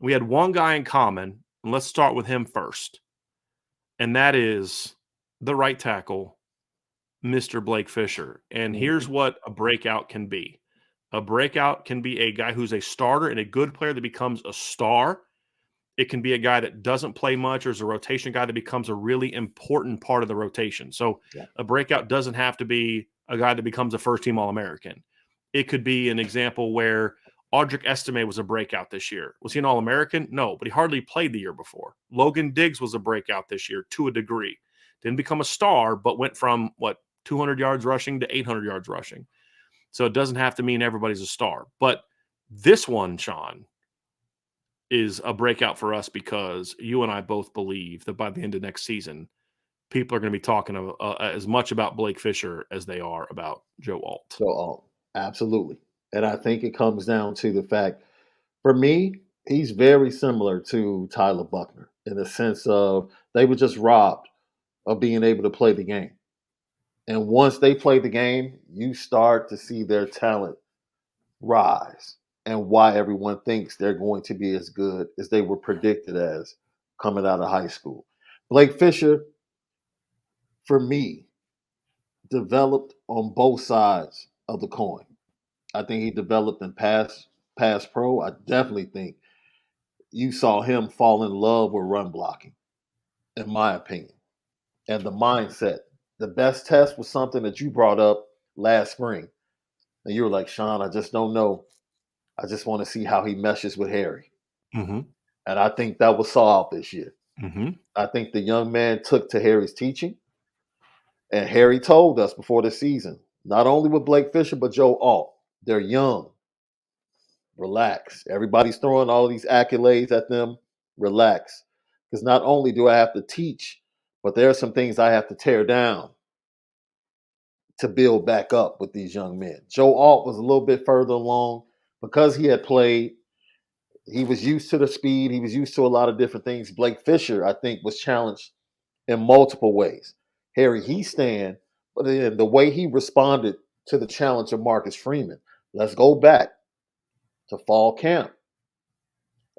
We had one guy in common, and let's start with him first, and that is the right tackle, Mr. Blake Fisher. And Mhm. here's what a breakout can be. A breakout can be a guy who's a starter and a good player that becomes a star. It can be a guy that doesn't play much or is a rotation guy that becomes a really important part of the rotation. So Yeah. a breakout doesn't have to be a guy that becomes a first team All American. It could be an example where Audric Estime was a breakout this year. Was he an All American? No, but he hardly played the year before. Logan Diggs was a breakout this year to a degree. Didn't become a star, but went from 200 yards rushing to 800 yards rushing. So it doesn't have to mean everybody's a star. But this one, Sean, is a breakout for us because you and I both believe that by the end of next season, people are going to be talking as much about Blake Fisher as they are about Joe Alt. So, absolutely. And I think it comes down to the fact, for me, he's very similar to Tyler Buckner in the sense of they were just robbed of being able to play the game. And once they play the game, you start to see their talent rise and why everyone thinks they're going to be as good as they were predicted as coming out of high school. Blake Fisher, for me, developed on both sides of the coin. I think he developed in pass pro. I definitely think you saw him fall in love with run blocking, in my opinion, and the mindset. The best test was something that you brought up last spring. And you were like, Sean, I just don't know. I just want to see how he meshes with Harry. Mm-hmm. And I think that was solved this year. Mm-hmm. I think the young man took to Harry's teaching. And Harry told us before the season, not only with Blake Fisher, but Joe Alt, they're young. Relax. Everybody's throwing all these accolades at them. Relax. Because not only do I have to teach, but there are some things I have to tear down to build back up with these young men. Joe Alt was a little bit further along because he had played. He was used to the speed. He was used to a lot of different things. Blake Fisher, I think, was challenged in multiple ways. Harry Heastand, but then the way he responded to the challenge of Marcus Freeman. Let's go back to fall camp.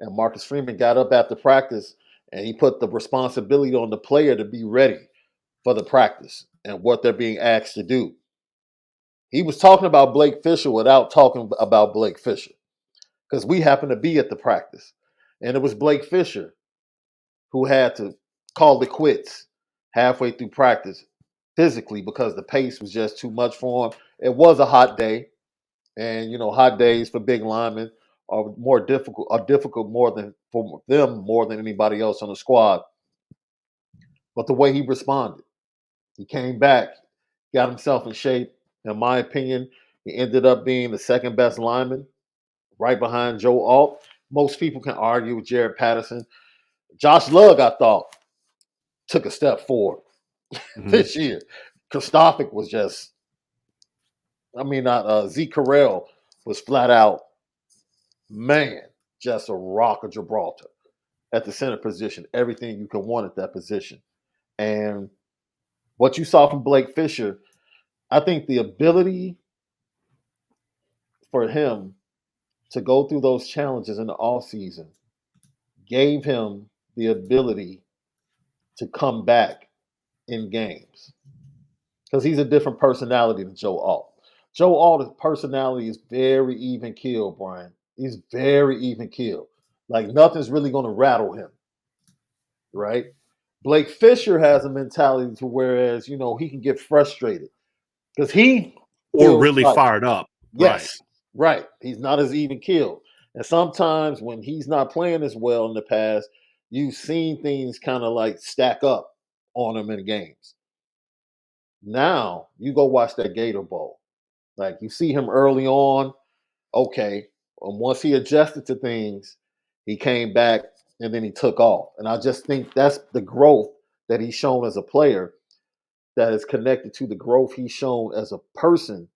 And Marcus Freeman got up after practice and he put the responsibility on the player to be ready for the practice and what they're being asked to do. He was talking about Blake Fisher without talking about Blake Fisher because we happened to be at the practice. And it was Blake Fisher who had to call it quits halfway through practice physically because the pace was just too much for him. It was a hot day, and hot days for big linemen are difficult more than for them more than anybody else on the squad. But the way he responded, he came back, got himself in shape. In my opinion, he ended up being the second best lineman, right behind Joe Alt. Most people can argue with Jared Patterson. Josh Lugg, I thought, took a step forward Mm-hmm. this year. Kristofik was just, not Zeke Carell was flat out, man, just a rock of Gibraltar at the center position. Everything you can want at that position. And what you saw from Blake Fisher, I think the ability for him to go through those challenges in the off season gave him the ability to come back in games because he's a different personality than Joe Alt. Joe Alt's personality is very even keel, Brian. He's very even keel. Like nothing's really going to rattle him, right? Blake Fisher has a mentality to whereas he can get frustrated because he Or feels really like fired up. Right. yes, right. He's not as even keeled. And sometimes when he's not playing as well in the past, you've seen things kind of like stack up on him in games. Now you go watch that Gator Bowl. Like you see him early on, okay. Once he adjusted to things, he came back and then he took off. And I just think that's the growth that he's shown as a player that is connected to the growth he's shown as a person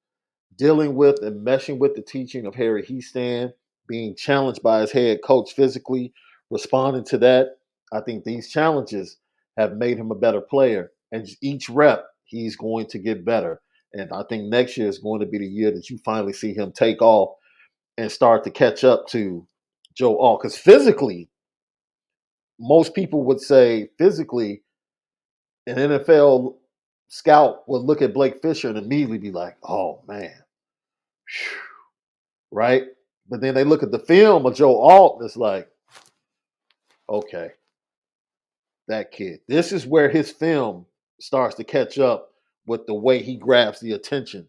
dealing with and meshing with the teaching of Harry Heastand, being challenged by his head coach physically, responding to that. I think these challenges have made him a better player. And each rep, he's going to get better. And I think next year is going to be the year that you finally see him take off and start to catch up to Joe Alt, because physically, most people would say physically, an NFL scout would look at Blake Fisher and immediately be like, "Oh man," right? But then they look at the film of Joe Alt and it's like, "Okay, that kid." This is where his film starts to catch up with the way he grabs the attention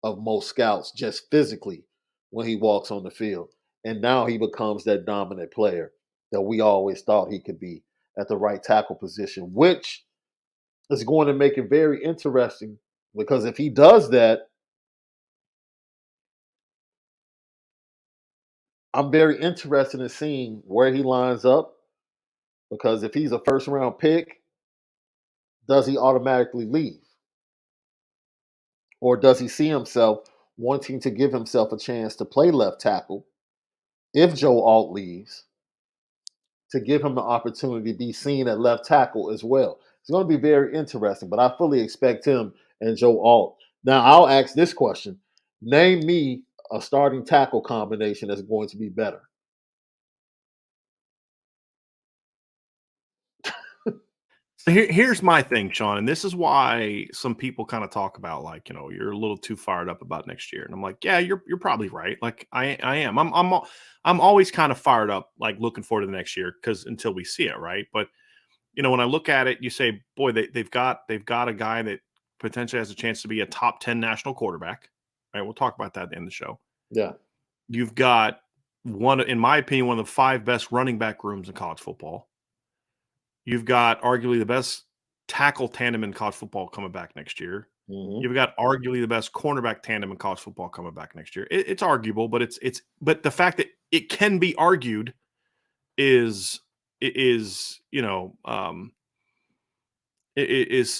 of most scouts just physically when he walks on the field. And now he becomes that dominant player that we always thought he could be at the right tackle position, which is going to make it very interesting because if he does that, I'm very interested in seeing where he lines up because if he's a first round pick, does he automatically leave? Or does he see himself wanting to give himself a chance to play left tackle if Joe Alt leaves, to give him the opportunity to be seen at left tackle as well? It's going to be very interesting, but I fully expect him and Joe Alt. Now, I'll ask this question. Name me a starting tackle combination that's going to be better. So here's my thing, Sean, and this is why some people kind of talk about like, you're a little too fired up about next year, and I'm like, yeah, you're probably right. Like I am. I'm always kind of fired up, like looking forward to the next year because until we see it, right? But when I look at it, you say, boy, they've got a guy that potentially has a chance to be a top 10 national quarterback. Right? We'll talk about that at the end of the show. Yeah. You've got one, in my opinion, one of the 5 best running back rooms in college football. You've got arguably the best tackle tandem in college football coming back next year. Mm-hmm. You've got arguably the best cornerback tandem in college football coming back next year. It's arguable, but but the fact that it can be argued is it is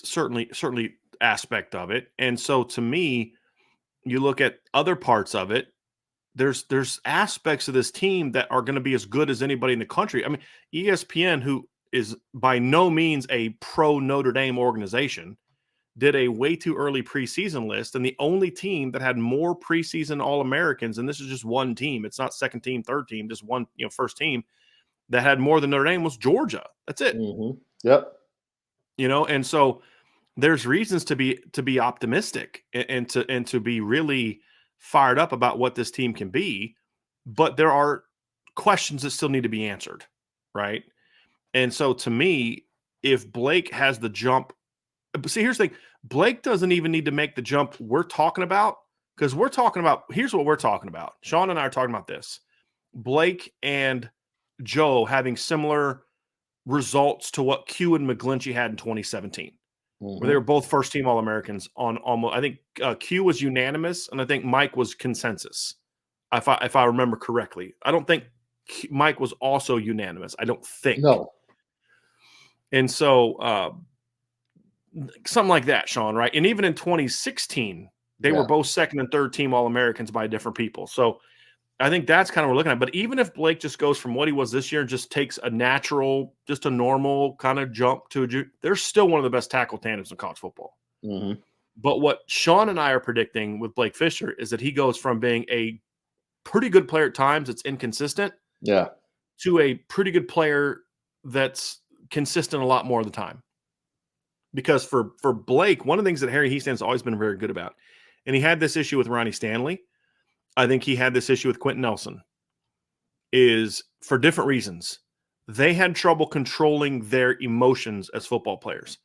certainly aspect of it. And so to me, you look at other parts of it, there's aspects of this team that are going to be as good as anybody in the country. I mean, ESPN, who is by no means a pro Notre Dame organization, did a way too early preseason list, and the only team that had more preseason All-Americans, and this is just one team, it's not second team, third team, just one, first team that had more than Notre Dame was Georgia. That's it. Mm-hmm. Yep. And so there's reasons to be optimistic and to be really fired up about what this team can be, but there are questions that still need to be answered, right? And so to me, if Blake has the jump, see, here's the thing. Blake doesn't even need to make the jump we're talking about, because here's what we're talking about. Sean and I are talking about this. Blake and Joe having similar results to what Q and McGlinchey had in 2017, where they were both first-team All-Americans on almost, I think Q was unanimous, and I think Mike was consensus, if I remember correctly. I don't think Mike was also unanimous. I don't think. No. And so something like that, Sean, right? And even in 2016, they were both second and third team All-Americans by different people. So I think that's kind of what we're looking at. But even if Blake just goes from what he was this year and just takes a normal kind of jump to they're still one of the best tackle tandems in college football. Mm-hmm. But what Sean and I are predicting with Blake Fisher is that he goes from being a pretty good player at times that's inconsistent to a pretty good player that's consistent a lot more of the time. Because for Blake, one of the things that Harry Heastan's always been very good about, and he had this issue with Ronnie Stanley, I think he had this issue with Quentin Nelson, is for different reasons. They had trouble controlling their emotions as football players.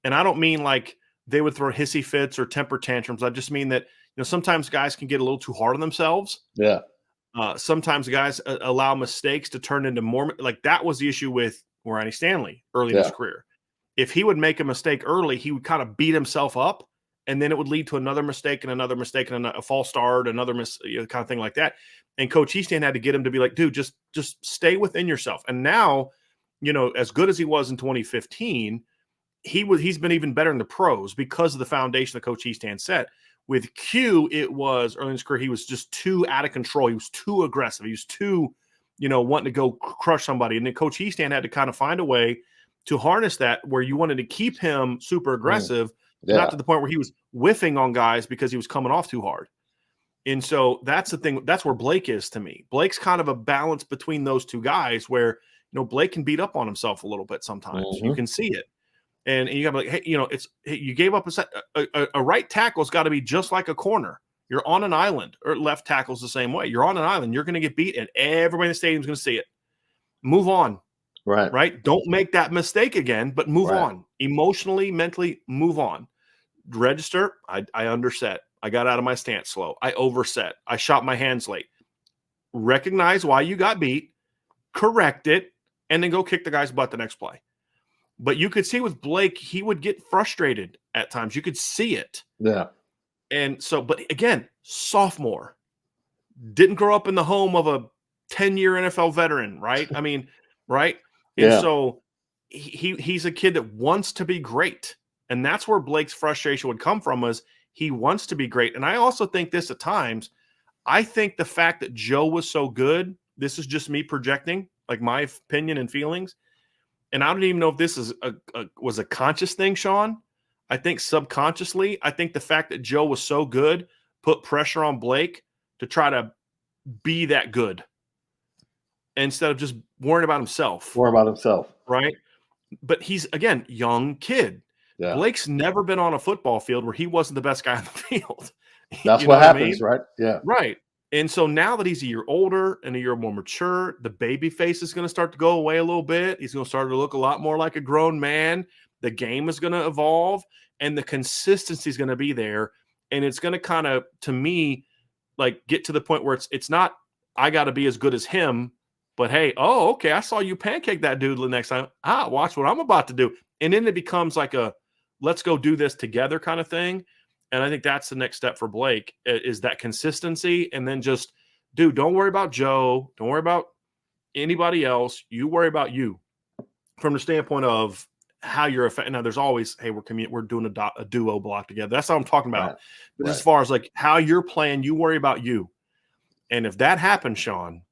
And I don't mean like they would throw hissy fits or temper tantrums. I just mean that, sometimes guys can get a little too hard on themselves. Yeah. Sometimes guys allow mistakes to turn into more. Like that was the issue with Ronnie Stanley early in his career. If he would make a mistake early, he would kind of beat himself up, and then it would lead to another mistake and a false start, another kind of thing like that. And Coach Easton had to get him to be like, dude, just stay within yourself. And now, as good as he was in 2015, he's been even better in the pros because of the foundation that Coach Easton set. With Q, it was early in his career, he was just too out of control. He was too aggressive. He was too, wanting to go crush somebody. And then Coach Easton had to kind of find a way to harness that where you wanted to keep him super aggressive, not to the point where he was whiffing on guys because he was coming off too hard. And so that's the thing. That's where Blake is to me. Blake's kind of a balance between those two guys where, Blake can beat up on himself a little bit sometimes. You Mm-hmm. can see it. And you got to be like, hey, you gave up a right tackle's got to be just like a corner. You're on an island, or left tackle's the same way. You're on an island. You're going to get beat, and everybody in the stadium's going to see it. Move on. Right? Don't make that mistake again, but move on. Emotionally, mentally, move on. Register, I underset. I got out of my stance slow. I overset. I shot my hands late. Recognize why you got beat, correct it, and then go kick the guy's butt the next play. But you could see with Blake, he would get frustrated at times. You could see it. Yeah. And so, but again, sophomore. Didn't grow up in the home of a 10-year NFL veteran, right? I mean, right? And so he's a kid that wants to be great. And that's where Blake's frustration would come from, is he wants to be great. And I also think this at times, I think the fact that Joe was so good, this is just me projecting, like my opinion and feelings. And I don't even know if this is was a conscious thing, Sean. I think subconsciously, I think the fact that Joe was so good put pressure on Blake to try to be that good instead of just worrying about himself. Right? But he's, again, young kid. Yeah. Blake's never been on a football field where he wasn't the best guy on the field. That's what happens, right? Yeah. Right. And so now that he's a year older and a year more mature, the baby face is going to start to go away a little bit. He's going to start to look a lot more like a grown man. The game is going to evolve, and the consistency is going to be there. And it's going to kind of, to me, like get to the point where it's not, I got to be as good as him, but hey, okay, I saw you pancake that dude the next time. Watch what I'm about to do. And then it becomes like a, let's go do this together kind of thing. And I think that's the next step for Blake, is that consistency. And then just, dude, don't worry about Joe. Don't worry about anybody else. You worry about you from the standpoint of how you're affecting. Now, there's always, hey, we're doing a duo block together. That's what I'm talking about. Right. But as far as like how you're playing, you worry about you. And if that happens, Sean,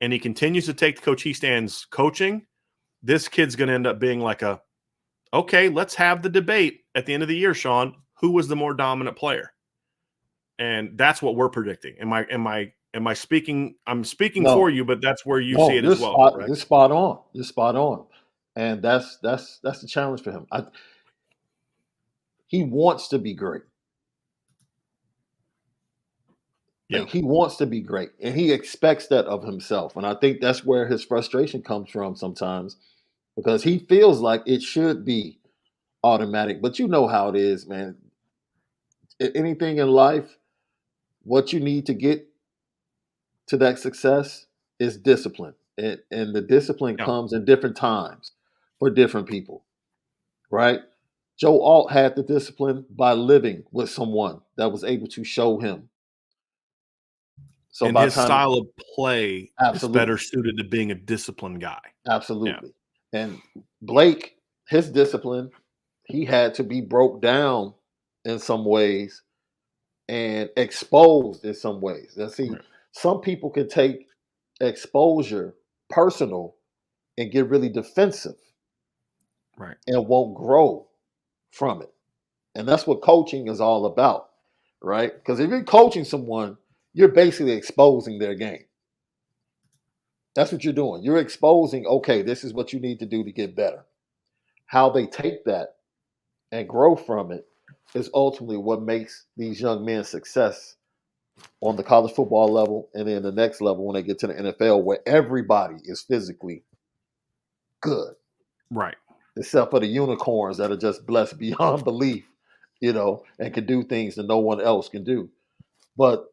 and he continues to take the Coach Eastand's coaching, this kid's going to end up being like okay, let's have the debate at the end of the year, Sean. Who was the more dominant player? And that's what we're predicting. Am I speaking? I'm speaking for you, but that's where you see it as well. You're spot on. You're spot on. And that's the challenge for him. He wants to be great. Like, he wants to be great, and he expects that of himself. And I think that's where his frustration comes from sometimes, because he feels like it should be automatic. But you know how it is, man. Anything in life, what you need to get to that success is discipline. And the discipline comes in different times for different people, right? Joe Alt had the discipline by living with someone that was able to show him. So and his style of play is better suited to being a disciplined guy. Absolutely. Yeah. And Blake, his discipline, he had to be broke down in some ways and exposed in some ways. Now, see, some people can take exposure personal and get really defensive, right, and won't grow from it. And that's what coaching is all about, right? Because if you're coaching someone, you're basically exposing their game. That's what you're doing. You're exposing, okay, this is what you need to do to get better. How they take that and grow from it is ultimately what makes these young men success on the college football level, and then the next level when they get to the NFL, where everybody is physically good. Right. Except for the unicorns that are just blessed beyond belief, and can do things that no one else can do. But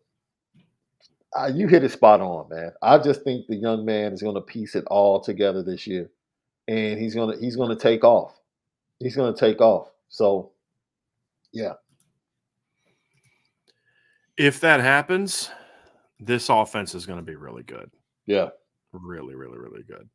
you hit it spot on, man. I just think the young man is going to piece it all together this year, and he's going to take off. He's going to take off. So, yeah. If that happens, this offense is going to be really good. Yeah. Really, really, really good.